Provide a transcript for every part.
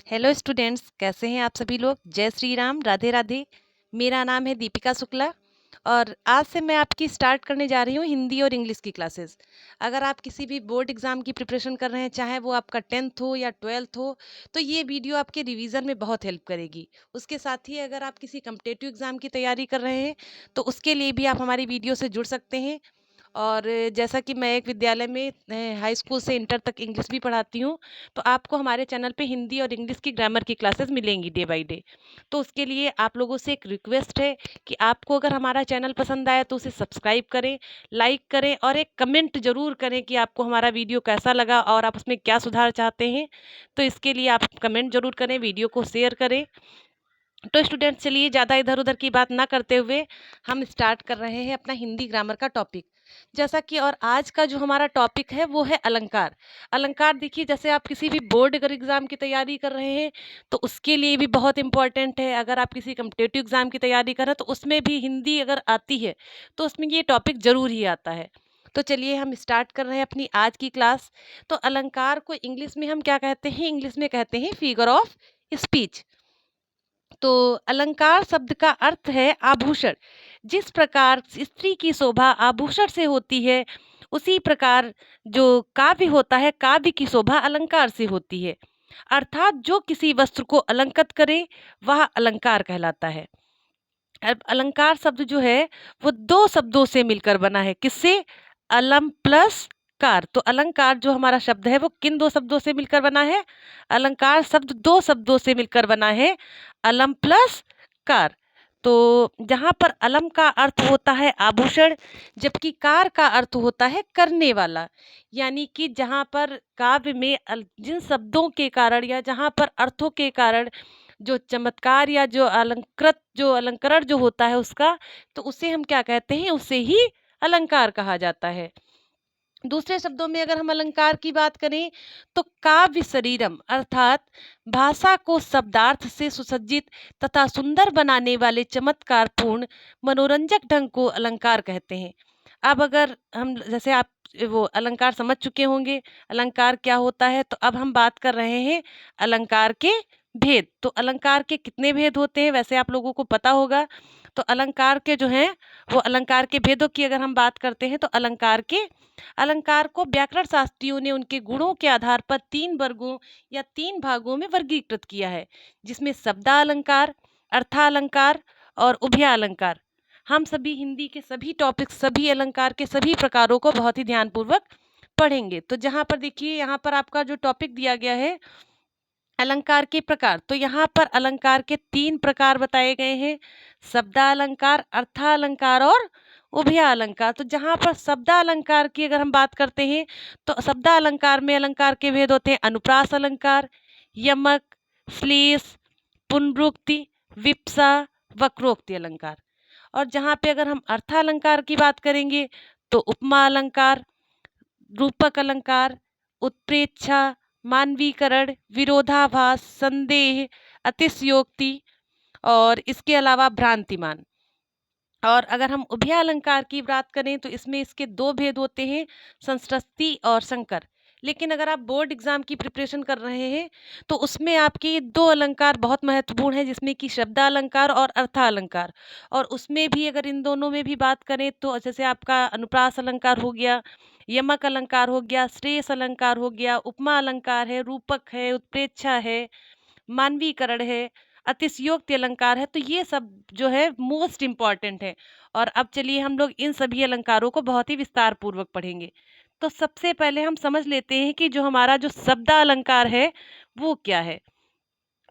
Hello students, कैसे हैं आप सभी लोग। जय श्री राम, राधे राधे। मेरा नाम है दीपिका शुक्ला और आज से मैं आपकी स्टार्ट करने जा रही हूँ हिंदी और इंग्लिश की क्लासेस। अगर आप किसी भी बोर्ड एग्ज़ाम की प्रिपरेशन कर रहे हैं, चाहे वो आपका 10th हो या 12th हो, तो ये वीडियो आपके रिवीजन में बहुत हेल्प करेगी। उसके साथ ही अगर आप किसी कम्पिटिटिव एग्ज़ाम की तैयारी कर रहे हैं, तो उसके लिए भी आप हमारी वीडियो से जुड़ सकते हैं। और जैसा कि मैं एक विद्यालय में हाई स्कूल से इंटर तक इंग्लिश भी पढ़ाती हूँ, तो आपको हमारे चैनल पे हिंदी और इंग्लिश की ग्रामर की क्लासेस मिलेंगी डे बाय डे। तो उसके लिए आप लोगों से एक रिक्वेस्ट है कि आपको अगर हमारा चैनल पसंद आया तो उसे सब्सक्राइब करें, लाइक करें और एक कमेंट ज़रूर करें कि आपको हमारा वीडियो कैसा लगा और आप उसमें क्या सुधार चाहते हैं। तो इसके लिए आप कमेंट ज़रूर करें, वीडियो को शेयर करें। तो स्टूडेंट, चलिए ज़्यादा इधर उधर की बात ना करते हुए हम स्टार्ट कर रहे हैं अपना हिंदी ग्रामर का टॉपिक। जैसा कि और आज का जो हमारा टॉपिक है वो है अलंकार। अलंकार देखिए, जैसे आप किसी भी बोर्ड अगर एग्ज़ाम की तैयारी कर रहे हैं तो उसके लिए भी बहुत इंपॉर्टेंट है। अगर आप किसी कम्पिटिटिव एग्ज़ाम की तैयारी कर रहे हैं तो उसमें भी हिंदी अगर आती है तो उसमें ये टॉपिक ज़रूर ही आता है। तो चलिए हम स्टार्ट कर रहे हैं अपनी आज की क्लास। तो अलंकार को इंग्लिश में हम क्या कहते हैं? इंग्लिश में कहते हैं फिगर ऑफ स्पीच। तो अलंकार शब्द का अर्थ है आभूषण। जिस प्रकार स्त्री की शोभा आभूषण से होती है, उसी प्रकार जो काव्य होता है, काव्य की शोभा अलंकार से होती है। अर्थात जो किसी वस्त्र को अलंकृत करे वह अलंकार कहलाता है। अब अलंकार शब्द जो है वो दो शब्दों से मिलकर बना है। किससे? अलम प्लस कार। तो अलंकार जो हमारा शब्द है वो किन दो शब्दों से मिलकर बना है? अलंकार शब्द दो शब्दों से मिलकर बना है, अलम प्लस कार। तो जहाँ पर अलम का अर्थ होता है आभूषण, जबकि कार का अर्थ होता है करने वाला। यानी कि जहाँ पर काव्य में जिन शब्दों के कारण या जहाँ पर अर्थों के कारण जो चमत्कार या जो अलंकृत जो अलंकरण जो होता है उसका, तो उसे हम क्या कहते हैं? उसे ही अलंकार कहा जाता है। दूसरे शब्दों में अगर हम अलंकार की बात करें तो काव्य शरीरम अर्थात भाषा को शब्दार्थ से सुसज्जित तथा सुंदर बनाने वाले चमत्कारपूर्ण मनोरंजक ढंग को अलंकार कहते हैं। अब अगर हम जैसे आप वो अलंकार समझ चुके होंगे अलंकार क्या होता है, तो अब हम बात कर रहे हैं अलंकार के भेद। तो अलंकार के कितने भेद होते हैं वैसे आप लोगों को पता होगा। तो अलंकार के जो हैं वो अलंकार के भेदों की अगर हम बात करते हैं तो अलंकार को व्याकरण शास्त्रियों ने उनके गुणों के आधार पर तीन वर्गों या तीन भागों में वर्गीकृत किया है, जिसमें शब्दालंकार, अर्थालंकार और उभयालंकार। हम सभी हिंदी के सभी टॉपिक, सभी अलंकार के सभी प्रकारों को बहुत ही ध्यानपूर्वक पढ़ेंगे। तो जहाँ पर देखिए, यहाँ पर आपका जो टॉपिक दिया गया है अलंकार के प्रकार, तो यहाँ पर अलंकार के तीन प्रकार बताए गए हैं, शब्दालंकार, अर्थालंकार और उभयालंकार। तो जहाँ पर शब्दालंकार की अगर हम बात करते हैं तो शब्दालंकार में अलंकार के भेद होते हैं अनुप्रास अलंकार, यमक, श्लेष, पुनरुक्ति, विप्सा, वक्रोक्ति अलंकार। और जहाँ पे अगर हम अर्थालंकार की बात करेंगे तो उपमा अलंकार, रूपक अलंकार, उत्प्रेक्षा, मानवीकरण, विरोधाभास, संदेह, अतिशयोक्ति और इसके अलावा भ्रांतिमान। और अगर हम उभयालंकार की बात करें तो इसमें इसके दो भेद होते हैं, संश्रस्ति और संकर। लेकिन अगर आप बोर्ड एग्जाम की प्रिपरेशन कर रहे हैं तो उसमें आपके ये दो अलंकार बहुत महत्वपूर्ण है, जिसमें कि शब्दालंकार और अर्थालंकार। और उसमें भी अगर इन दोनों में भी बात करें तो जैसे आपका अनुप्रास अलंकार हो गया, यमक अलंकार हो गया, श्रेयस अलंकार हो गया, उपमा अलंकार है, रूपक है, उत्प्रेक्षा है, मानवीकरण है, अतिशयोक्ति अलंकार है। तो ये सब जो है मोस्ट इम्पॉर्टेंट है। और अब चलिए हम लोग इन सभी अलंकारों को बहुत ही विस्तार पूर्वक पढ़ेंगे। तो सबसे पहले हम समझ लेते हैं कि जो हमारा जो शब्दालंकार है वो क्या है।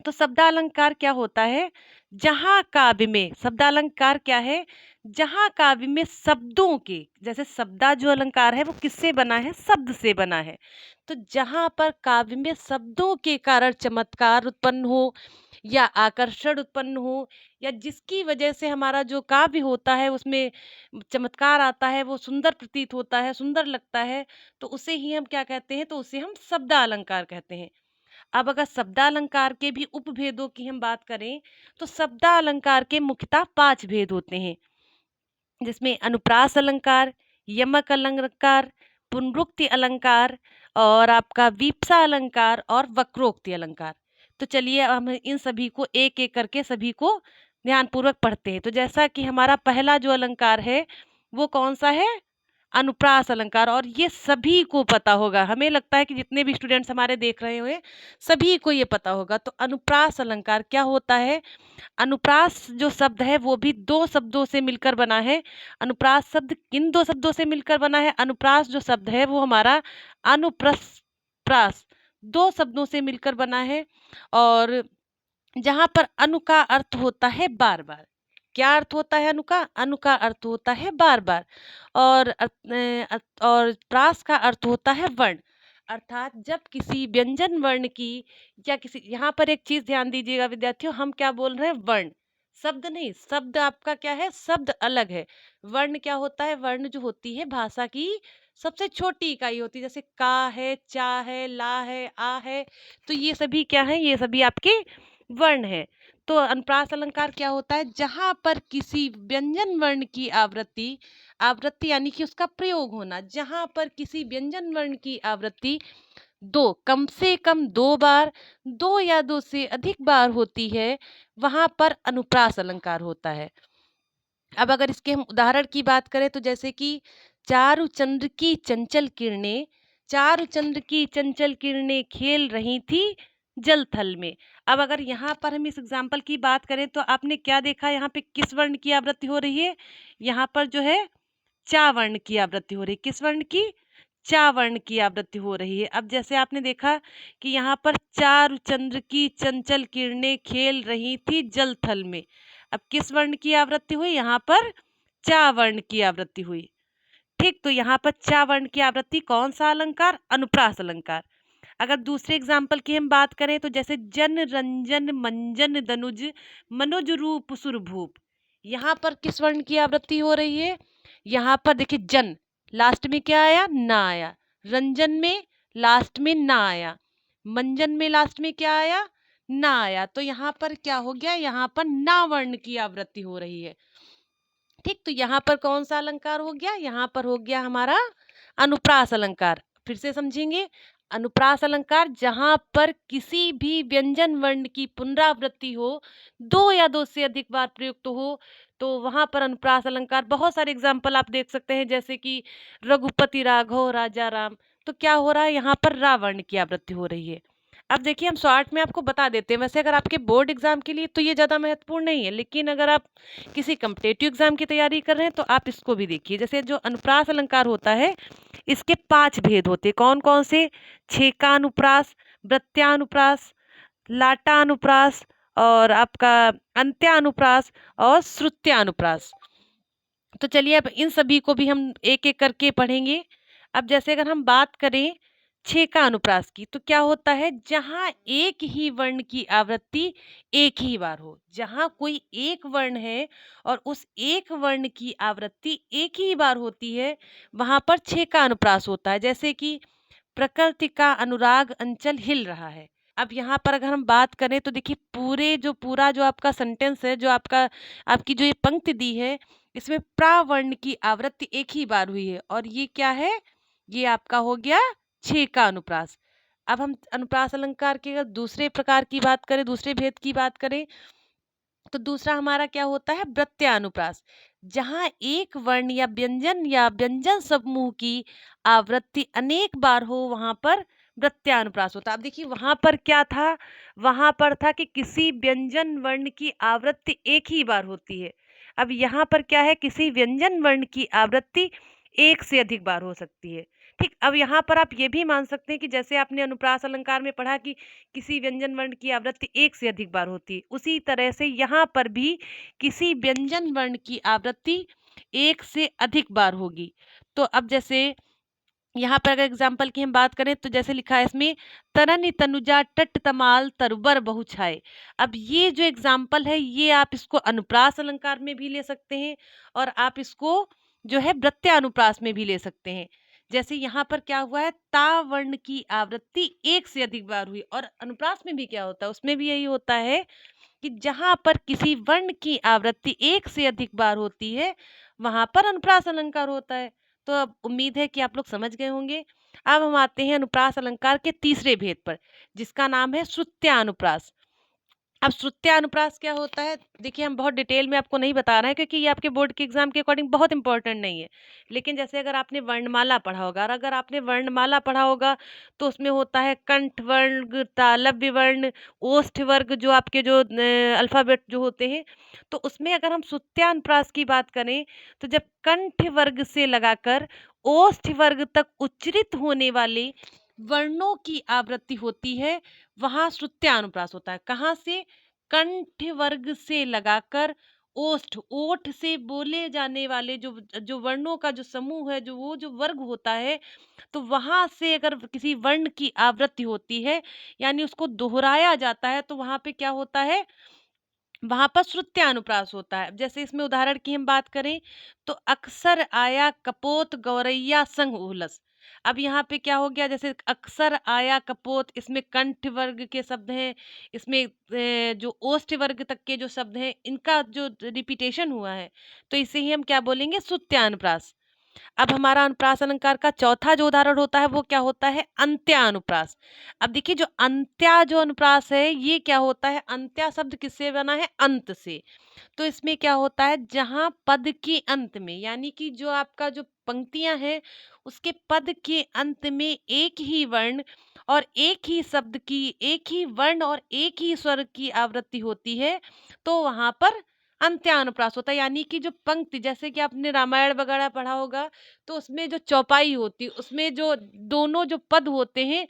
तो शब्दालंकार क्या होता है? जहाँ काव्य में शब्दालंकार क्या है? जहाँ काव्य में शब्दों के, जैसे शब्दा जो अलंकार है वो किससे बना है? शब्द से बना है। तो जहाँ पर काव्य में शब्दों के कारण चमत्कार उत्पन्न हो या आकर्षण उत्पन्न हो, या जिसकी वजह से हमारा जो काव्य होता है उसमें चमत्कार आता है, वो सुंदर प्रतीत होता है, सुंदर लगता है, तो उसे ही हम क्या कहते हैं? तो उसे हम शब्दालंकार कहते हैं। अब अगर शब्दालंकार के भी उपभेदों की हम बात करें तो शब्दालंकार के मुख्यतः 5 भेद होते हैं, जिसमें अनुप्रास अलंकार, यमक अलंकार, पुनरुक्ति अलंकार और आपका वीप्सा अलंकार और वक्रोक्ति अलंकार। तो चलिए अब हम इन सभी को एक-एक करके सभी को ध्यानपूर्वक पढ़ते हैं। तो जैसा कि हमारा पहला जो अलंकार है, वो कौन-सा है? अनुप्रास अलंकार, और ये सभी को पता होगा। हमें लगता है कि जितने भी स्टूडेंट्स हमारे देख रहे होंगे, सभी को ये पता होगा। तो अनुप्रास अलंकार क्या होता है? अनुप्रास जो शब्द है वो भी 2 शब्दों से मिलकर बना है। अनुप्रास शब्द किन 2 शब्दों से मिलकर बना है? अनुप्रास जो शब्द है वो हमारा अनुप्रस प्रास 2 शब्दों से मिलकर बना है, और जहाँ पर अनु का अर्थ होता है बार-बार। क्या अर्थ होता है अनु का? अनु का अर्थ होता है बार-बार, और और प्रास का अर्थ होता है वर्ण। अर्थात जब किसी व्यंजन वर्ण की या किसी, यहाँ पर एक चीज़ ध्यान दीजिएगा विद्यार्थियों, हम क्या बोल रहे हैं? वर्ण, शब्द नहीं। शब्द आपका क्या है? शब्द अलग है। वर्ण क्या होता है? वर्ण जो होती है भाषा की सबसे छोटी इकाई होती है, जैसे का है, चा है, ला है, आ है। तो ये सभी क्या है? ये सभी आपके वर्ण है। तो अनुप्रास अलंकार क्या होता है? जहां पर किसी व्यंजन वर्ण की आवृत्ति, आवृत्ति यानी कि उसका प्रयोग होना, जहां पर किसी व्यंजन वर्ण की आवृत्ति दो, कम से कम 2 बार, 2 या 2 से अधिक बार होती है, वहां पर अनुप्रास अलंकार होता है। अब अगर इसके हम उदाहरण की बात करें तो जैसे कि चारु चंद्र की चंचल किरणें, चारु चंद्र की चंचल किरणें खेल रही थी जल थल में। अब अगर यहाँ पर हम इस एग्जाम्पल की बात करें तो आपने क्या देखा? यहाँ पे किस वर्ण की आवृत्ति हो रही है? यहाँ पर जो है चा वर्ण की आवृत्ति हो रही है। किस वर्ण की? चा वर्ण की आवृत्ति हो रही है। अब जैसे आपने देखा कि यहाँ पर चारु चंद्र की चंचल किरणें खेल रही थी जल थल में। अब किस वर्ण की आवृत्ति हुई? यहाँ पर चा वर्ण की आवृत्ति हुई। ठीक, तो यहाँ पर चा वर्ण की आवृत्ति कौन सा अलंकार? अनुप्रास अलंकार। अगर दूसरे एग्जाम्पल की हम बात करें तो जैसे जन रंजन मंजन दनुज मनुज रूप सुरभूप, यहाँ पर किस वर्ण की आवृत्ति हो रही है? यहाँ पर देखिए जन लास्ट में क्या आया? ना आया। रंजन में लास्ट में ना आया। मंजन में लास्ट में क्या आया? ना आया। तो यहाँ पर क्या हो गया? यहाँ पर ना वर्ण की आवृत्ति हो रही है। ठीक, तो यहाँ पर कौन सा अलंकार हो गया? यहाँ पर हो गया हमारा अनुप्रास अलंकार। फिर से समझेंगे। अनुप्रास अलंकार जहां पर किसी भी व्यंजन वर्ण की पुनरावृत्ति हो, 2 या 2 से अधिक बार प्रयुक्त हो, तो वहां पर अनुप्रास अलंकार। बहुत सारे एग्जाम्पल आप देख सकते हैं, जैसे कि रघुपति राघव राजा राम। तो क्या हो रहा है? यहाँ पर रा वर्ण की आवृत्ति हो रही है। अब देखिए हम शॉर्ट में आपको बता देते हैं। वैसे अगर आपके बोर्ड एग्जाम के लिए तो ये ज़्यादा महत्वपूर्ण नहीं है, लेकिन अगर आप किसी कम्पिटेटिव एग्जाम की तैयारी कर रहे हैं तो आप इसको भी देखिए। जैसे जो अनुप्रास अलंकार होता है, इसके 5 भेद होते हैं। कौन कौन से? छेकानुप्रास, वृत्त्यानुप्रास, लाटानुप्रास, और आपका अंत्यानुप्रास और श्रुत्यानुप्रास। तो चलिए अब इन सभी को भी हम एक एक करके पढ़ेंगे। अब जैसे अगर हम बात करें छेका अनुप्रास की, तो क्या होता है? जहां एक ही वर्ण की आवृत्ति एक ही बार हो, जहां कोई एक वर्ण है और उस एक वर्ण की आवृत्ति एक ही बार होती है, वहां पर छेका अनुप्रास होता है। जैसे कि प्रकृति का अनुराग अंचल हिल रहा है। अब यहाँ पर अगर हम बात करें तो देखिए पूरा जो आपका सेंटेंस है, जो आपका आपकी जो ये पंक्ति दी है, इसमें प्रावर्ण की आवृत्ति एक ही बार हुई है, और ये क्या है? ये आपका हो गया छे का अनुप्रास। अब हम अनुप्रास अलंकार के अगर दूसरे प्रकार की बात करें, दूसरे भेद की बात करें, तो दूसरा हमारा क्या होता है? प्रत्यानुप्रास। जहां एक वर्ण या व्यंजन समूह की आवृत्ति अनेक बार हो, वहां पर प्रत्यानुप्रास होता है। अब देखिए वहां पर क्या था? वहां पर था कि किसी व्यंजन वर्ण की आवृत्ति एक ही बार होती है। अब यहाँ पर क्या है? किसी व्यंजन वर्ण की आवृत्ति एक से अधिक बार हो सकती है। ठीक, अब यहाँ पर आप ये भी मान सकते हैं कि जैसे आपने अनुप्रास अलंकार में पढ़ा कि किसी व्यंजन वर्ण की आवृत्ति एक से अधिक बार होती है, उसी तरह से यहाँ पर भी किसी व्यंजन वर्ण की आवृत्ति एक से अधिक बार होगी। तो अब जैसे यहाँ पर अगर एग्जाम्पल की हम बात करें तो जैसे लिखा है इसमें, तरन तनुजा टट तमाल तरबर बहु छाए। अब ये जो एग्जाम्पल है, ये आप इसको अनुप्रास अलंकार में भी ले सकते हैं, और आप इसको जो है प्रत्यानुप्रास में भी ले सकते हैं। जैसे यहाँ पर क्या हुआ है? ता वर्ण की आवृत्ति एक से अधिक बार हुई, और अनुप्रास में भी क्या होता है? उसमें भी यही होता है कि जहां पर किसी वर्ण की आवृत्ति एक से अधिक बार होती है, वहां पर अनुप्रास अलंकार होता है। तो अब उम्मीद है कि आप लोग समझ गए होंगे। अब हम आते हैं अनुप्रास अलंकार के तीसरे भेद पर, जिसका नाम है श्रुत्यानुप्रास। अब श्रुत्यानुप्रास क्या होता है? देखिए, हम बहुत डिटेल में आपको नहीं बता रहे हैं, क्योंकि ये आपके बोर्ड के एग्जाम के अकॉर्डिंग बहुत इंपॉर्टेंट नहीं है। लेकिन जैसे अगर आपने वर्णमाला पढ़ा होगा, और अगर आपने वर्णमाला पढ़ा होगा तो उसमें होता है कंठ वर्ण, तालव्य वर्ण, ओष्ठ वर्ग, जो आपके जो अल्फाबेट जो होते हैं। तो उसमें अगर हम श्रुत्यानुप्रास की बात करें, तो जब कंठ वर्ग से लगाकर ओष्ठ वर्ग तक उच्चरित होने वाले वर्णों की आवृत्ति होती है, वहां श्रुत्यानुप्रास होता है। कहाँ से? कंठ वर्ग से लगाकर ओष्ठ, ओठ से बोले जाने वाले जो जो वर्णों का जो समूह है, जो वो जो वर्ग होता है, तो वहां से अगर किसी वर्ण की आवृत्ति होती है, यानी उसको दोहराया जाता है, तो वहां पे क्या होता है? वहां पर श्रुत्यानुप्रास होता है। जैसे इसमें उदाहरण की हम बात करें, तो अक्सर आया कपोत गौरैया संग उहलस। अब यहाँ पे क्या हो गया? जैसे अक्सर आया कपोत, इसमें कंठ वर्ग के शब्द हैं, इसमें जो ओष्ठ वर्ग तक के जो शब्द हैं, इनका जो रिपीटेशन हुआ है, तो इसे ही हम क्या बोलेंगे? श्रुत्यानुप्रास। अब हमारा अनुप्रास अलंकार का चौथा जो उदाहरण होता है, वो क्या होता है? अंत्यानुप्रास। अब देखिए, जो अंत्या जो अनुप्रास है, ये क्या होता है? अंत्या शब्द किससे बना है? अंत से। तो इसमें क्या होता है? जहां पद के अंत में, यानी कि जो आपका जो पंक्तियां हैं, उसके पद के अंत में एक ही वर्ण और एक ही शब्द की, एक ही वर्ण और एक ही स्वर की आवृत्ति होती है, तो वहां पर अंत्यानुप्रास होता है। यानी कि जो पंक्ति, जैसे कि आपने रामायण वगैरह पढ़ा होगा, तो उसमें जो चौपाई होती है, उसमें जो दोनों जो पद होते हैं,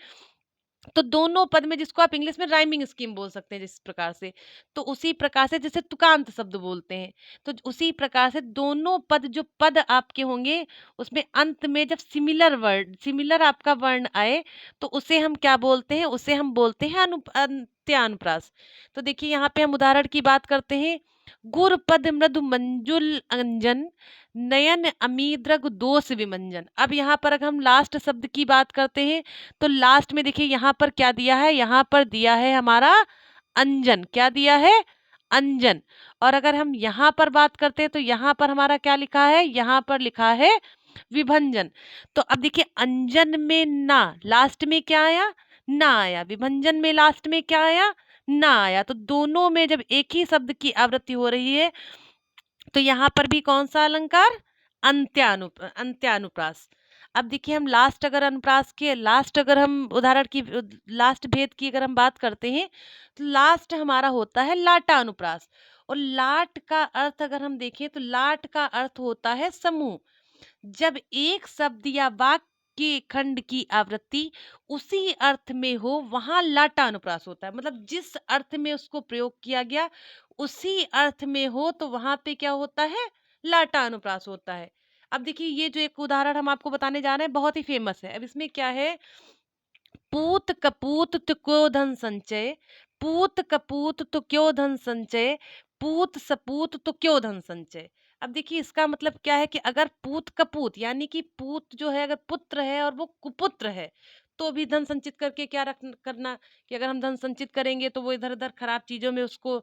तो दोनों पद में, जिसको आप इंग्लिश में राइमिंग स्कीम बोल सकते हैं जिस प्रकार से, तो उसी प्रकार से जैसे तुकांत शब्द बोलते हैं, तो उसी प्रकार से दोनों पद, जो पद आपके होंगे, उसमें अंत में जब सिमिलर वर्ड, सिमिलर आपका वर्ण आए, तो उसे हम क्या बोलते हैं? उसे हम बोलते हैं अंत्यानुप्रास। तो देखिए, यहाँ पे हम उदाहरण की बात करते हैं। गुर पद मृदु मंजुल अंजन, नयन अमीद्रग दोष विमंजन। अब यहाँ पर अगर हम लास्ट शब्द की बात करते हैं, तो लास्ट में देखिए यहाँ पर क्या दिया है? यहाँ पर दिया है हमारा अंजन। क्या दिया है? अंजन। और अगर हम यहाँ पर बात करते हैं, तो यहाँ पर हमारा क्या लिखा है? यहाँ पर लिखा है विभंजन। तो अब देखिए, अंजन में ना, लास्ट में क्या आया? ना आया। विभंजन में लास्ट में क्या आया? ना आया। तो दोनों में जब एक ही शब्द की आवृत्ति हो रही है, तो यहाँ पर भी कौन सा अलंकार? अंत्यानुप्रास। अब देखिए, हम लास्ट अगर अनुप्रास के लास्ट अगर हम उदाहरण की लास्ट भेद की अगर हम बात करते हैं, तो लास्ट हमारा होता है लाटा अनुप्रास। और लाट का अर्थ अगर हम देखें, तो लाट का अर्थ होता है समूह। जब एक शब्द या वाक्य के खंड की आवृत्ति उसी अर्थ में हो, वहां लाटा अनुप्रास होता है। मतलब जिस अर्थ में उसको प्रयोग किया गया, उसी अर्थ में हो, तो वहां पे क्या होता है? लाटा अनुप्रास होता है। अब देखिए, ये जो एक उदाहरण हम आपको बताने जा रहे हैं, बहुत ही फेमस है। अब इसमें क्या है? पूत कपूत तो क्यों धन संचय, पूत कपूत तो क्यों धन संचय, पूत सपूत तो क्यों धन संचय। अब देखिए, इसका मतलब क्या है? कि अगर पूत कपूत, यानी कि पूत जो है, अगर पुत्र है और वो कुपुत्र है, तो भी धन संचित करके क्या रख करना, कि अगर हम धन संचित करेंगे, तो वो इधर उधर खराब चीजों में उसको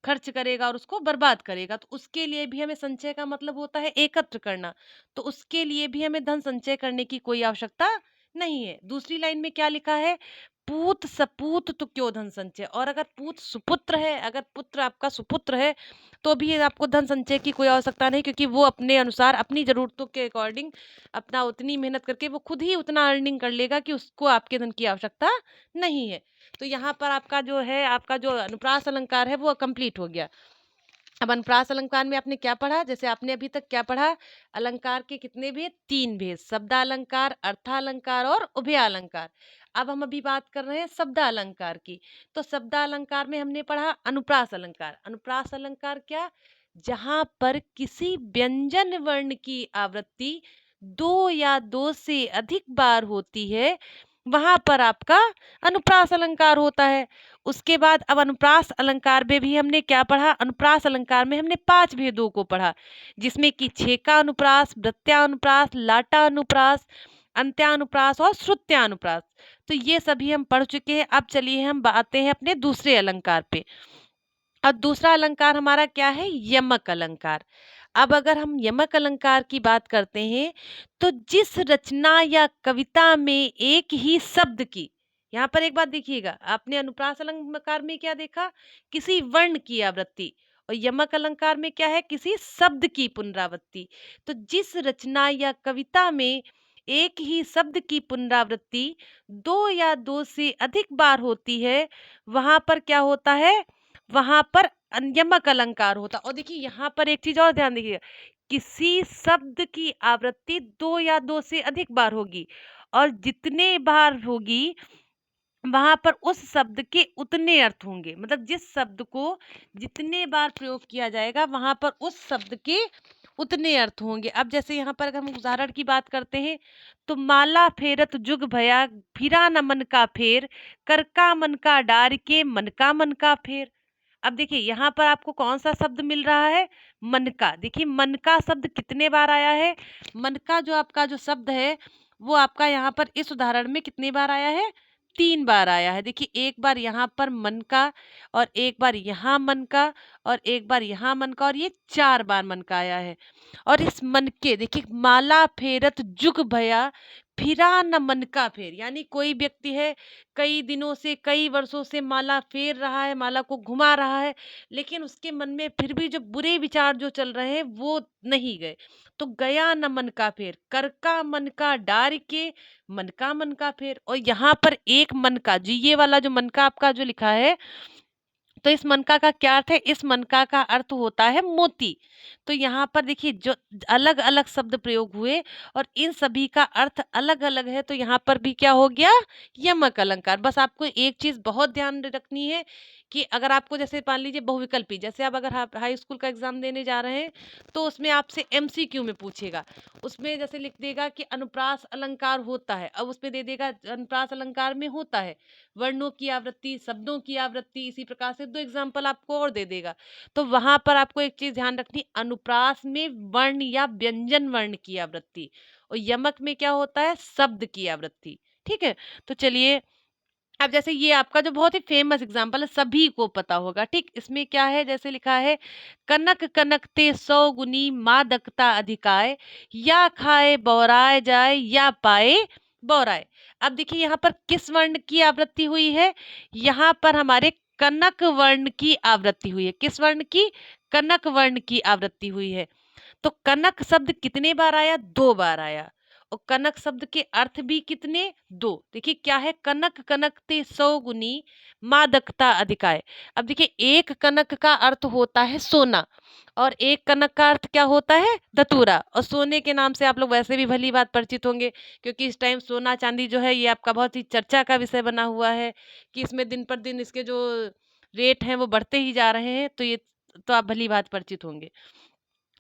खर्च करेगा और उसको बर्बाद करेगा। तो उसके लिए भी हमें संचय का मतलब होता है एकत्र करना। तो उसके लिए भी हमें धन संचय करने की कोई आवश्यकता नहीं है। दूसरी लाइन में क्या लिखा है? पूत सपूत तो क्यों धन संचय। और अगर पूत सुपुत्र है, अगर पुत्र आपका सुपुत्र है, तो भी आपको धन संचय की कोई आवश्यकता नहीं, क्योंकि वो अपने अनुसार, अपनी जरूरतों के अकॉर्डिंग, अपना उतनी मेहनत करके वो खुद ही उतना अर्निंग कर लेगा कि उसको आपके धन की आवश्यकता नहीं है। तो यहाँ पर आपका जो है, आपका जो अनुप्रास अलंकार है, वो कंप्लीट हो गया। अब अनुप्रास अलंकार में आपने क्या पढ़ा? जैसे आपने अभी तक क्या पढ़ा? अलंकार के कितने भेद? 3 भेद, शब्दालंकार, अर्थालंकार और उभयालंकार। अब हम अभी बात कर रहे हैं शब्दालंकार की। तो शब्दालंकार में हमने पढ़ा अनुप्रास अलंकार। अनुप्रास अलंकार क्या? जहां पर किसी व्यंजन वर्ण की आवृत्ति दो या दो से अधिक बार होती है, वहां पर आपका अनुप्रास अलंकार होता है। उसके बाद अब अनुप्रास अलंकार में भी हमने क्या पढ़ा? अनुप्रास अलंकार में हमने 5 भेदों को पढ़ा, जिसमें कि छेका अनुप्रास, वृत्त्यानुप्रास, लाटा अनुप्रास, अंत्यानुप्रास और श्रुत्यानुप्रास। तो ये सभी हम पढ़ चुके हैं। अब चलिए हम आते हैं अपने दूसरे अलंकार पे। अब दूसरा अलंकार हमारा क्या है? यमक अलंकार। अब अगर हम यमक अलंकार की बात करते हैं, तो जिस रचना या कविता में एक ही शब्द की, यहाँ पर एक बात देखिएगा, आपने अनुप्रास अलंकार में क्या देखा, किसी वर्ण की आवृत्ति, और यमक अलंकार में क्या है, किसी शब्द की पुनरावृत्ति। तो जिस रचना या कविता में एक ही शब्द की पुनरावृत्ति दो या दो से अधिक बार होती है, वहां पर क्या होता है, वहां पर यमक अलंकार होता। और देखिए यहाँ पर एक चीज और ध्यान दीजिए, किसी शब्द की आवृत्ति दो या दो से अधिक बार होगी, और जितने बार होगी वहां पर उस शब्द के उतने अर्थ होंगे। मतलब जिस शब्द को जितने बार प्रयोग किया जाएगा वहां पर उस शब्द के उतने अर्थ होंगे। अब जैसे यहाँ पर अगर हम उदाहरण की बात करते हैं, तो माला फेरत जुग भया, फिरा न मन का फेर, कर का मन का डार के, मन का फेर। अब देखिए यहाँ पर आपको कौन सा शब्द मिल रहा है, मन का। देखिए मन का शब्द कितने बार आया है, मन का जो आपका जो शब्द है वो आपका यहाँ पर इस उदाहरण में कितने बार आया है, 3 बार आया है। देखिए एक बार यहाँ पर मन का, और एक बार यहाँ मन का, और एक बार यहाँ मन का, और ये 4 बार मन का आया है। और इस मन के देखिए, माला फेरत जुग भया, फिरा न मन का फेर, यानी कोई व्यक्ति है कई दिनों से, कई वर्षों से माला फेर रहा है, माला को घुमा रहा है, लेकिन उसके मन में फिर भी जो बुरे विचार जो चल रहे हैं वो नहीं गए। तो गया न मन का फेर, कर का मन का डार के, मन का फेर। और यहाँ पर एक मन का, जी ये वाला जो मन का आपका जो लिखा है, तो इस मनका का क्या अर्थ है, इस मनका का अर्थ होता है मोती। तो यहाँ पर देखिए जो अलग अलग शब्द प्रयोग हुए और इन सभी का अर्थ अलग अलग है, तो यहाँ पर भी क्या हो गया, यमक अलंकार। बस आपको एक चीज बहुत ध्यान रखनी है कि अगर आपको जैसे मान लीजिए बहुविकल्पी, जैसे आप अगर हाई स्कूल का एग्जाम देने जा रहे हैं तो उसमें आपसे एमसीक्यू में पूछेगा, उसमें जैसे लिख देगा कि अनुप्रास अलंकार होता है, अब उसमें दे देगा अनुप्रास अलंकार में होता है वर्णों की आवृत्ति, शब्दों की आवृत्ति, इसी प्रकार से 2 एग्जाम्पल आपको और दे देगा। तो वहां पर आपको एक चीज ध्यान रखनी, अनुप्रास में वर्ण या व्यंजन वर्ण की आवृत्ति, और यमक में क्या होता है, शब्द की आवृत्ति। ठीक है, तो चलिए अब जैसे ये आपका जो बहुत ही फेमस एग्जाम्पल है, सभी को पता होगा। ठीक, इसमें क्या है, जैसे लिखा है, कनक कनकते 100 गुनी, मादकता अधिकाय, या खाए बौराए जाए, या पाए बौराए। अब देखिए यहाँ पर किस वर्ण की आवृत्ति हुई है, यहाँ पर हमारे कनक वर्ण की आवृत्ति हुई है। किस वर्ण की, कनक वर्ण की आवृत्ति हुई है। तो कनक शब्द कितने बार आया, 2 बार आया, और कनक शब्द के अर्थ भी कितने, 2। देखिए क्या है, कनक कनकते 100 गुनी, मादकता अधिकाय। अब देखिए एक कनक का अर्थ होता है सोना, और एक कनक का अर्थ क्या होता है, धतूरा। और सोने के नाम से आप लोग वैसे भी भली बात परिचित होंगे, क्योंकि इस टाइम सोना चांदी जो है ये आपका बहुत ही चर्चा का विषय बना हुआ है, कि इसमें दिन पर दिन इसके जो रेट हैं वो बढ़ते ही जा रहे हैं। तो ये तो आप भली बात परिचित होंगे।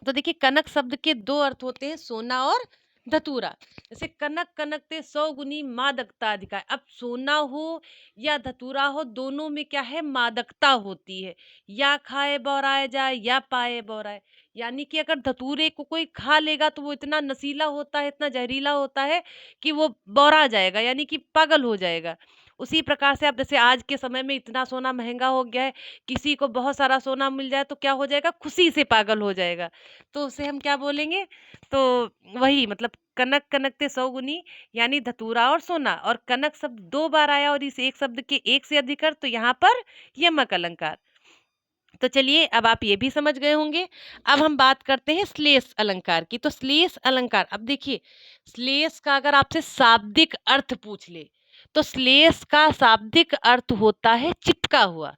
तो देखिए कनक शब्द के 2 अर्थ होते हैं, सोना और धतूरा। जैसे कनक कनकते 100 गुनी, मादकता अधिकाय। अब सोना हो या धतूरा हो, दोनों में क्या है, मादकता होती है। या खाए बौराए जाए, या पाए बौराए, यानी कि अगर धतूरे को कोई खा लेगा तो वो इतना नशीला होता है, इतना जहरीला होता है कि वो बौरा जाएगा, यानी कि पागल हो जाएगा। उसी प्रकार से अब जैसे आज के समय में इतना सोना महंगा हो गया है, किसी को बहुत सारा सोना मिल जाए तो क्या हो जाएगा, खुशी से पागल हो जाएगा। तो उसे हम क्या बोलेंगे, तो वही मतलब कनक कनकते 100 गुनी, यानी धतूरा और सोना। और कनक शब्द 2 बार आया और इस एक शब्द के एक से अधिक अर्थ, तो यहाँ पर यमक अलंकार। तो चलिए अब आप ये भी समझ गए होंगे। अब हम बात करते हैं श्लेष अलंकार की। तो श्लेष अलंकार, अब देखिए श्लेष का अगर आपसे शाब्दिक अर्थ पूछ ले, तो श्लेष का शाब्दिक अर्थ होता है चिपका हुआ।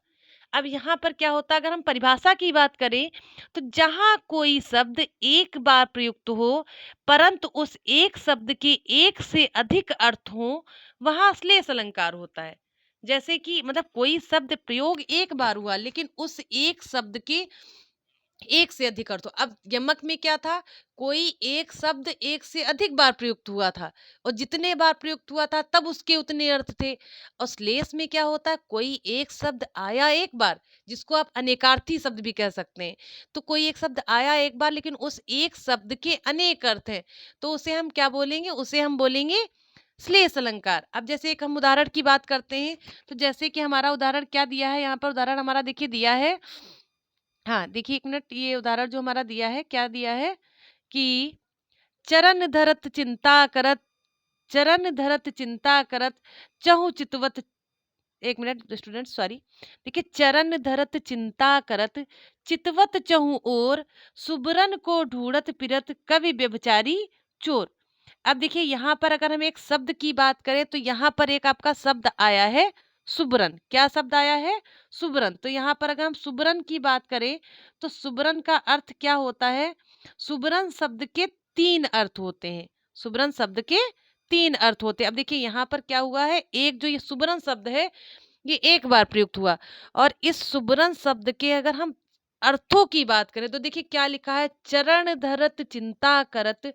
अब यहाँ पर क्या होता है, अगर हम परिभाषा की बात करें, तो जहां कोई शब्द एक बार प्रयुक्त हो परंतु उस एक शब्द के एक से अधिक अर्थ हो, वहां श्लेष अलंकार होता है। जैसे कि मतलब कोई शब्द प्रयोग एक बार हुआ लेकिन उस एक शब्द के एक से अधिक अर्थ हो। अब यमक में क्या था, कोई एक शब्द एक से अधिक बार प्रयुक्त हुआ था, और जितने बार प्रयुक्त हुआ था तब उसके उतने अर्थ थे। और श्लेष में क्या होता है, कोई एक शब्द आया एक बार, जिसको आप अनेकार्थी शब्द भी कह सकते हैं। तो कोई एक शब्द आया एक बार लेकिन उस एक शब्द के अनेक अर्थ हैं, तो उसे हम क्या बोलेंगे, उसे हम बोलेंगे श्लेष अलंकार। अब जैसे एक हम उदाहरण की बात करते हैं, तो जैसे कि हमारा उदाहरण क्या दिया है, यहाँ पर उदाहरण हमारा देखिए दिया है, हाँ, देखिए 1 मिनट, ये उदाहरण जो हमारा दिया है, क्या दिया है कि चरण धरत चिंता करत, चरण धरत चिंता करत, चहु चितवत। 1 मिनट स्टूडेंट्स, सॉरी। देखिए, चरण धरत चिंता करत, चितवत चहु ओर, सुबरन को ढूढ़त फिरत, कवि व्यभिचारी चोर। अब देखिए यहाँ पर अगर हम एक शब्द की बात करें तो यहाँ पर एक आपका शब्द आया है सुबरन। क्या शब्द आया है? सुबरन। तो यहाँ पर अगर हम सुबरन की बात करें तो सुबरन का अर्थ क्या होता है? सुबरन शब्द के 3 अर्थ होते हैं। सुबरन शब्द के 3 अर्थ होते हैं। अब देखिए यहाँ पर क्या हुआ है, एक जो ये सुबरन शब्द है ये एक बार प्रयुक्त हुआ, और इस सुबरन शब्द के अगर हम अर्थों की बात करें तो देखिए क्या लिखा है, चरण धरत चिंता करत,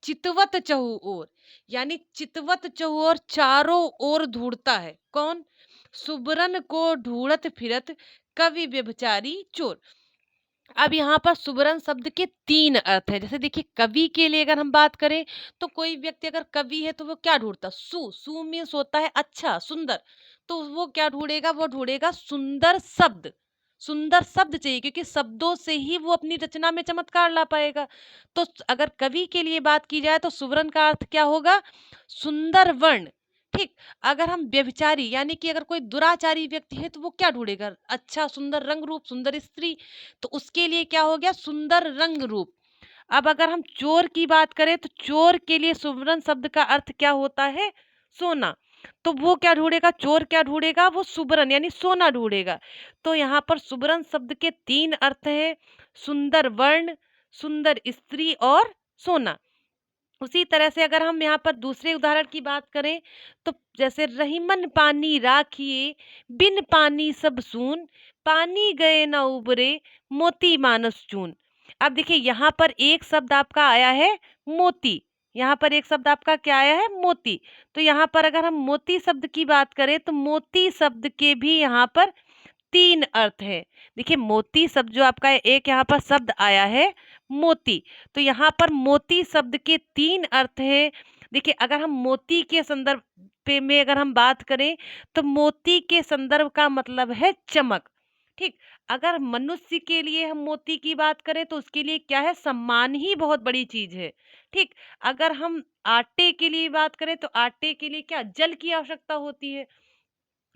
चितवत चहु ओर। यानी चितवत चहु ओर, चारों ओर ढूंढता है। कौन? सुबरन को ढूंढत फिरत, कवि व्यभिचारी चोर। अब यहाँ पर सुबरन शब्द के 3 अर्थ है। जैसे देखिए कवि के लिए अगर हम बात करें तो कोई व्यक्ति अगर कवि है तो वो क्या ढूंढता? सु मीन्स होता है अच्छा, सुंदर। तो वो क्या ढूंढेगा? वो ढूंढेगा सुंदर शब्द। सुंदर शब्द चाहिए, क्योंकि शब्दों से ही वो अपनी रचना में चमत्कार ला पाएगा। तो अगर कवि के लिए बात की जाए तो सुबरन का अर्थ क्या होगा? सुंदर वर्ण। ठीक। अगर हम व्यभिचारी यानी कि अगर कोई दुराचारी व्यक्ति है तो वो क्या ढूंढेगा? अच्छा सुंदर रंग रूप, सुंदर स्त्री। तो उसके लिए क्या हो गया? सुंदर रंग रूप। अब अगर हम चोर की बात करें तो चोर के लिए सुवर्ण शब्द का अर्थ क्या होता है? सोना। तो वो क्या ढूंढेगा? चोर क्या ढूंढेगा? वो सुबरन यानी सोना ढूंढेगा। तो यहाँ पर सुबरन शब्द के 3 अर्थ हैं, सुंदर वर्ण, सुंदर स्त्री और सोना। उसी तरह से अगर हम यहाँ पर दूसरे उदाहरण की बात करें तो जैसे रहीमन पानी राखिए, बिन पानी सब सून, पानी गए न उबरे, मोती मानस चून। अब देखिए यहाँ पर एक शब्द आपका आया है मोती। यहाँ पर एक शब्द आपका क्या आया है? मोती। तो यहाँ पर अगर हम मोती शब्द की बात करें तो मोती शब्द के भी यहाँ पर 3 अर्थ है। देखिए मोती शब्द जो आपका है, एक यहाँ पर शब्द आया है मोती। तो यहाँ पर मोती शब्द के 3 अर्थ है। देखिए अगर हम मोती के संदर्भ पे में अगर हम बात करें तो मोती के संदर्भ का मतलब है चमक। ठीक। अगर मनुष्य के लिए हम मोती की बात करें तो उसके लिए क्या है? सम्मान ही बहुत बड़ी चीज है। ठीक। अगर हम आटे के लिए बात करें तो आटे के लिए क्या? जल की आवश्यकता होती है।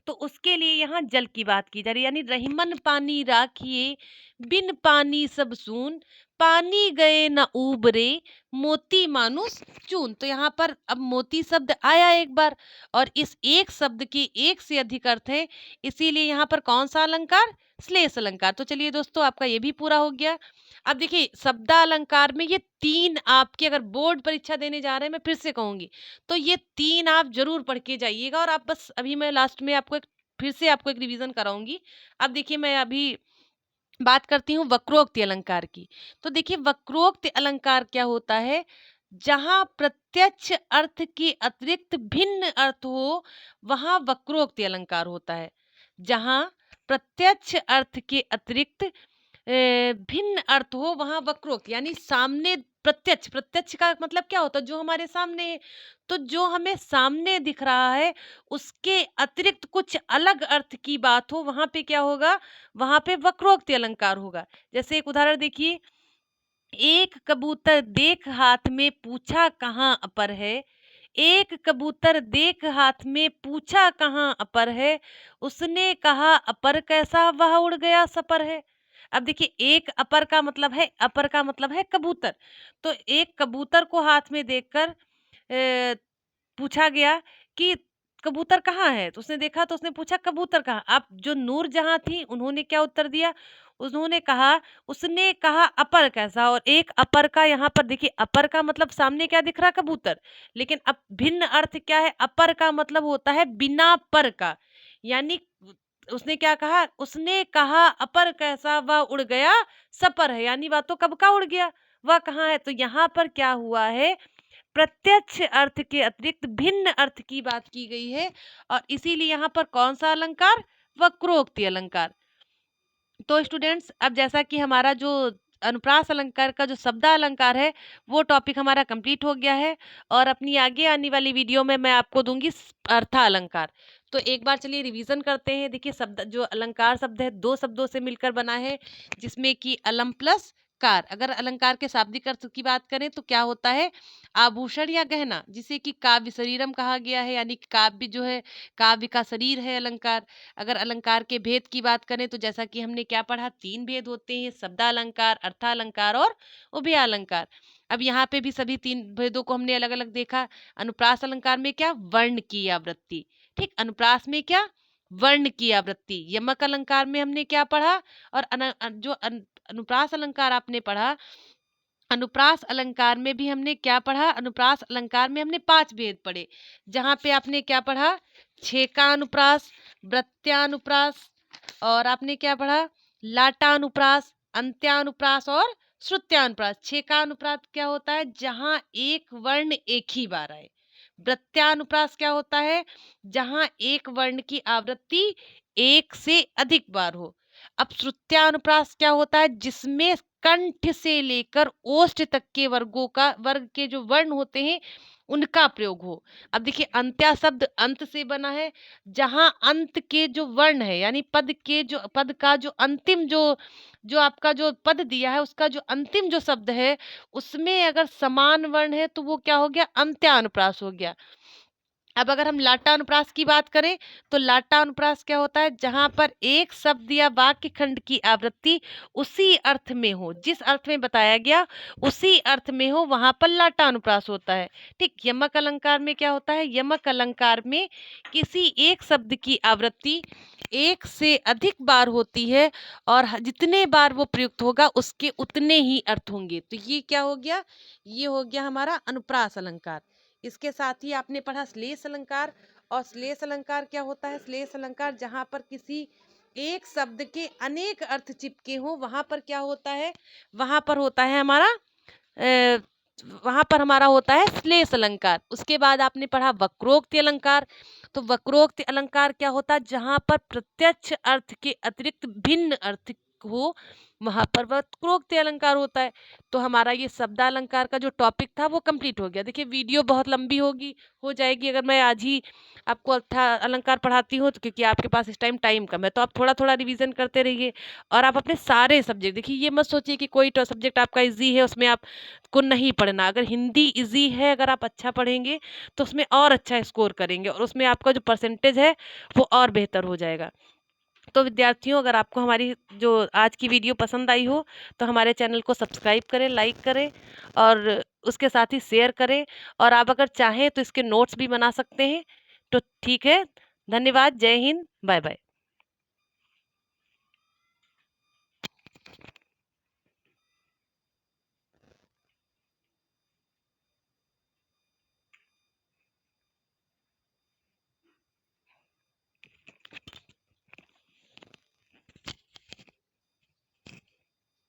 तो उसके लिए यहाँ जल की बात की जा रही है। यानी रहीमन पानी राखिए, बिन पानी सब सून, पानी गए न उबरे, मोती मानुष चून। तो यहाँ पर अब मोती शब्द आया एक बार, और इस एक शब्द के एक से अधिक अर्थ है, इसीलिए यहाँ पर कौन सा अलंकार? श्लेष अलंकार। तो चलिए दोस्तों, आपका ये भी पूरा हो गया। अब देखिए शब्दालंकार में ये 3 आपके अगर बोर्ड परीक्षा देने जा रहे हैं, मैं फिर से कहूंगी, तो ये 3 आप जरूर पढ़ के जाइएगा। और आप बस अभी मैं लास्ट में आपको फिर से आपको एक रिवीजन कराऊंगी। अब देखिए मैं अभी बात करती हूँ वक्रोक्ति अलंकार की। तो देखिए वक्रोक्ति अलंकार क्या होता है? जहां प्रत्यक्ष अर्थ के अतिरिक्त भिन्न अर्थ हो वहां वक्रोक्ति अलंकार होता है। जहां प्रत्यक्ष अर्थ के अतिरिक्त भिन्न अर्थ हो वहां वक्रोक्त यानी सामने। प्रत्यक्ष, प्रत्यक्ष का मतलब क्या होता है? जो हमारे सामने है। तो जो हमें सामने दिख रहा है उसके अतिरिक्त कुछ अलग अर्थ की बात हो, वहां पे क्या होगा? वहां पे वक्रोक्ति अलंकार होगा। जैसे एक उदाहरण देखिए, एक कबूतर देख हाथ में पूछा कहाँ अपर है, एक कबूतर देख हाथ में पूछा कहाँ अपर है, उसने कहा अपर कैसा, वह उड़ गया सपर है। अब देखिए एक अपर का मतलब है, अपर का मतलब है कबूतर। तो एक कबूतर को हाथ में देखकर पूछा गया कि कबूतर कहाँ है? तो उसने देखा तो उसने पूछा कबूतर कहाँ। अब जो नूर जहां थी उन्होंने क्या उत्तर दिया? उन्होंने कहा, उसने कहा अपर कैसा। और एक अपर का यहाँ पर देखिए, अपर का मतलब सामने क्या दिख रहा? कबूतर। लेकिन अब भिन्न अर्थ क्या है? अपर का मतलब होता है बिना पर का। यानी उसने क्या कहा? उसने कहा अपर कैसा, वह उड़ गया सपर है। यानी वह तो कब का उड़ गया, वह कहाँ है? तो यहाँ पर क्या हुआ है? प्रत्यक्ष अर्थ के अतिरिक्त भिन्न अर्थ की बात की गई है, और इसीलिए यहाँ पर कौन सा अलंकार? वक्रोक्ति अलंकार। तो स्टूडेंट्स, अब जैसा कि हमारा जो अनुप्रास अलंकार का जो शब्दा अलंकार है वो टॉपिक हमारा कंप्लीट हो गया है, और अपनी आगे आने वाली वीडियो में मैं आपको दूंगी अर्था अलंकार। तो एक बार चलिए रिवीजन करते हैं। देखिए शब्द जो अलंकार शब्द है 2 शब्दों से मिलकर बना है, जिसमें कि अलम प्लस कार। अगर अलंकार के शाब्दिक अर्थ की बात करें तो क्या होता है, आभूषण या गहना, जिसे कि काव्य शरीरम कहा गया है, यानी कि काव्य जो है, काव्य का शरीर है अलंकार। अगर अलंकार के भेद की बात करें तो जैसा कि हमने क्या पढ़ा, 3 भेद होते हैं, शब्दालंकार, अर्थालंकार और उभयालंकार। अब यहाँ पे भी सभी 3 भेदों को हमने अलग अलग देखा। अनुप्रास अलंकार में क्या, वर्ण की आवृत्ति, ठीक, अनुप्रास में क्या, वर्ण की आवृत्ति। यमक अलंकार में हमने क्या पढ़ा, और अनुप्रास अलंकार आपने पढ़ा, अनुप्रास अलंकार में भी हमने क्या पढ़ा, अनुप्रास अलंकार में हमने 5 भेद पढ़े, जहां पे आपने क्या पढ़ा, छेकानुप्रास, वृत्त्यानुप्रास, और आपने क्या पढ़ा, लाटानुप्रास, अंत्यानुप्रास और श्रुत्यानुप्रास। छेकानुप्रास क्या होता है, जहां एक वर्ण एक ही बार आए। वृत्त्यानुप्रास क्या होता है, जहां एक वर्ण की आवृत्ति एक से अधिक बार हो। अब श्रुत्यानुप्रास क्या होता है, जिसमें कंठ से लेकर ओष्ठ तक के वर्ग के जो वर्ण होते हैं उनका प्रयोग हो। अब देखिए अंत्या शब्द अंत से बना है, जहां अंत के जो वर्ण है, यानी पद का जो अंतिम जो जो आपका जो पद दिया है उसका जो अंतिम जो शब्द है उसमें अगर समान वर्ण है तो वो क्या हो गया, अंत्यानुप्रास हो गया। अब अगर हम लाटानुप्रास की बात करें तो लाटानुप्रास क्या होता है, जहां पर एक शब्द या वाक्य खंड की आवृत्ति उसी अर्थ में हो, जिस अर्थ में बताया गया उसी अर्थ में हो, वहां पर लाटानुप्रास होता है। ठीक, यमक अलंकार में क्या होता है, यमक अलंकार में किसी एक शब्द की आवृत्ति एक से अधिक बार होती है और जितने बार वो प्रयुक्त होगा उसके उतने ही अर्थ होंगे। तो ये क्या हो गया, ये हो गया हमारा अनुप्रास अलंकार। इसके साथ ही आपने पढ़ा श्लेष अलंकार। और श्लेष अलंकार क्या होता है, श्लेष अलंकार जहां पर किसी एक शब्द के अनेक अर्थ चिपके हों, वहां पर क्या होता है, वहां पर होता है हमारा वहां पर हमारा होता है श्लेष अलंकार। उसके बाद आपने पढ़ा वक्रोक्ति अलंकार। तो वक्रोक्ति अलंकार क्या होता है, जहां पर प्रत्यक्ष अर्थ के अतिरिक्त भिन्न अर्थ हो, वहां पर वक्रोक्ति अलंकार होता है। तो हमारा ये शब्दालंकार का जो टॉपिक था वो कंप्लीट हो गया। देखिए वीडियो बहुत लंबी हो जाएगी अगर मैं आज ही आपको अलंकार पढ़ाती हूँ, तो क्योंकि आपके पास इस टाइम कम है, तो आप थोड़ा थोड़ा रिवीजन करते रहिए। और आप अपने सारे सब्जेक्ट, देखिए ये मत सोचिए कि कोई सब्जेक्ट आपका इजी है उसमें आप को नहीं पढ़ना। अगर हिंदी इजी है, अगर आप अच्छा पढ़ेंगे तो उसमें और अच्छा स्कोर करेंगे और उसमें आपका जो परसेंटेज है वो और बेहतर हो जाएगा। तो विद्यार्थियों, अगर आपको हमारी जो आज की वीडियो पसंद आई हो तो हमारे चैनल को सब्सक्राइब करें, लाइक करें और उसके साथ ही शेयर करें। और आप अगर चाहें तो इसके नोट्स भी बना सकते हैं। तो ठीक है, धन्यवाद, जय हिंद, बाय बाय।